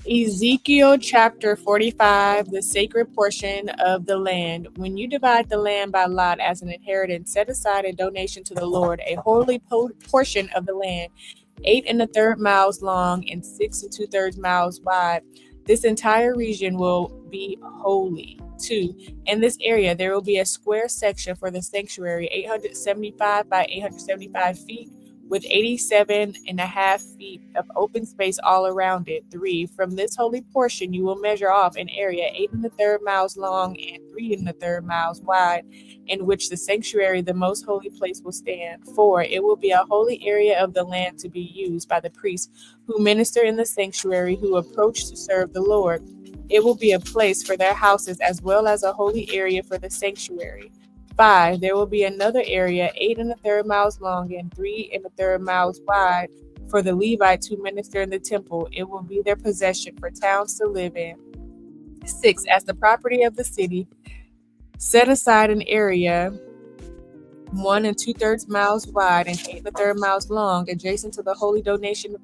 Ezekiel chapter 45, the sacred portion of the land. When you divide the land by lot as an inheritance, set aside a donation to the Lord, a holy portion of the land, 8 1/3 miles long and 6 2/3 miles wide. This entire region will be holy. 2. In this area, there will be a square section for the sanctuary, 875 by 875 feet, with 87.5 feet of open space all around it. 3. From this holy portion, you will measure off an area 8 1/3 miles long and 3 1/3 miles wide, in which the sanctuary, the most holy place, will stand. 4. It will be a holy area of the land to be used by the priests who minister in the sanctuary, who approach to serve the Lord. It will be a place for their houses as well as a holy area for the sanctuary. 5. There will be another area 8 1/3 miles long and 3 1/3 miles wide for the Levites who minister in the temple. It will be their possession for towns to live in. 6. As the property of the city, set aside an area 1 2/3 miles wide and 8 1/3 miles long, adjacent to the holy donation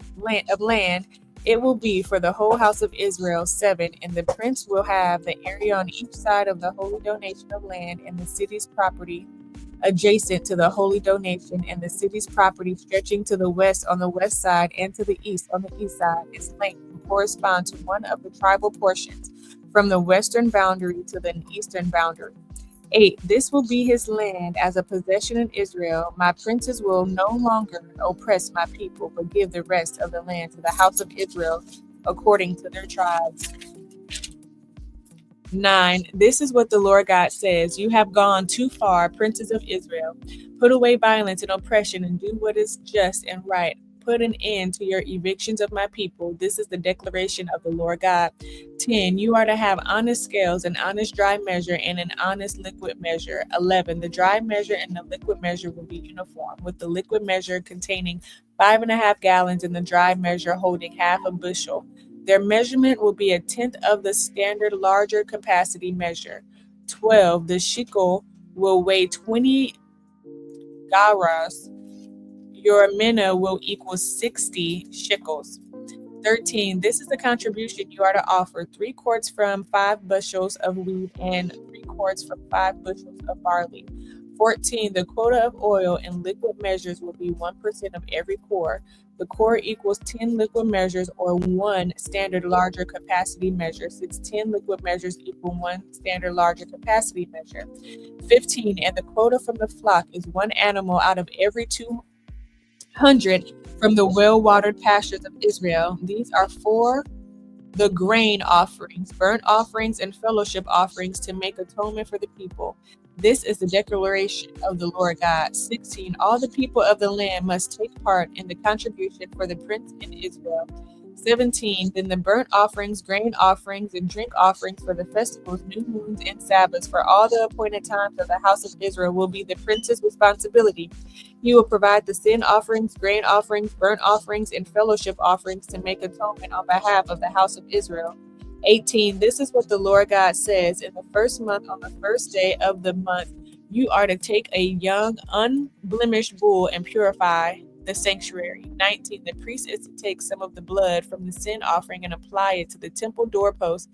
of land. It will be for the whole house of Israel. 7. And the prince will have the area on each side of the holy donation of land and the city's property adjacent to the holy donation, and the city's property stretching to the west on the west side and to the east on the east side. Its length will correspond to one of the tribal portions from the western boundary to the eastern boundary. 8. This will be his land as a possession in Israel. My princes will no longer oppress my people, but give the rest of the land to the house of Israel according to their tribes. 9. This is what the Lord God says. You have gone too far, princes of Israel. Put away violence and oppression and do what is just and right. Put an end to your evictions of my people. This is the declaration of the Lord God. 10. You are to have honest scales, an honest dry measure, and an honest liquid measure. 11. The dry measure and the liquid measure will be uniform, with the liquid measure containing 5.5 gallons and the dry measure holding half a bushel. Their measurement will be 1/10 of the standard larger capacity measure. 12. The shekel will weigh 20 garas. Your mina will equal 60 shekels. 13. This is the contribution you are to offer: 3 quarts from 5 bushels of wheat and 3 quarts from 5 bushels of barley. 14. The quota of oil in liquid measures will be 1% of every core. The core equals 10 liquid measures or 1 standard larger capacity measure, since 10 liquid measures equal 1 standard larger capacity measure. 15. And the quota from the flock is 1 animal out of every 200 from the well-watered pastures of Israel. These are for the grain offerings, burnt offerings, and fellowship offerings to make atonement for the people. This is the declaration of the Lord God. 16. All the people of the land must take part in the contribution for the prince in Israel. 17. Then the burnt offerings, grain offerings, and drink offerings for the festivals, new moons, and Sabbaths for all the appointed times of the house of Israel will be the prince's responsibility. He will provide the sin offerings, grain offerings, burnt offerings, and fellowship offerings to make atonement on behalf of the house of Israel. 18. This is what the Lord God says. In the first month, on the first day of the month, you are to take a young, unblemished bull and purify the sanctuary. 19. The priest is to take some of the blood from the sin offering and apply it to the temple doorpost,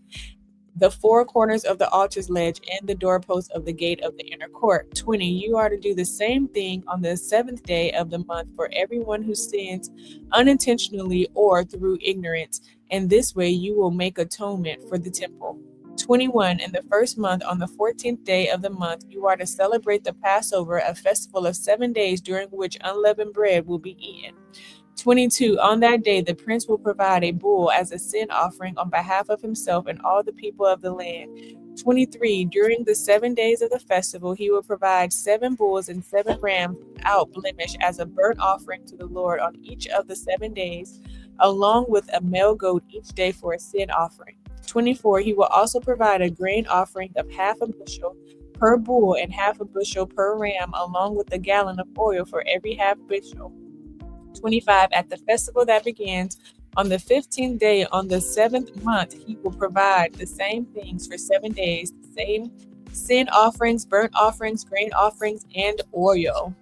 the 4 corners of the altar's ledge, and the doorpost of the gate of the inner court. 20. You are to do the same thing on the 7th day of the month for everyone who sins unintentionally or through ignorance, and this way you will make atonement for the temple. 21. In the first month, on the 14th day of the month, you are to celebrate the Passover, a festival of 7 days during which unleavened bread will be eaten. 22. On that day, the prince will provide a bull as a sin offering on behalf of himself and all the people of the land. 23. During the 7 days of the festival, he will provide 7 bulls and 7 rams without blemish as a burnt offering to the Lord on each of the 7 days, along with a male goat each day for a sin offering. 24. He will also provide a grain offering of half a bushel per bull and half a bushel per ram, along with a gallon of oil for every half bushel. 25. At the festival that begins on the 15th day on the 7th month, he will provide the same things for 7 days, the same sin offerings, burnt offerings, grain offerings, and oil.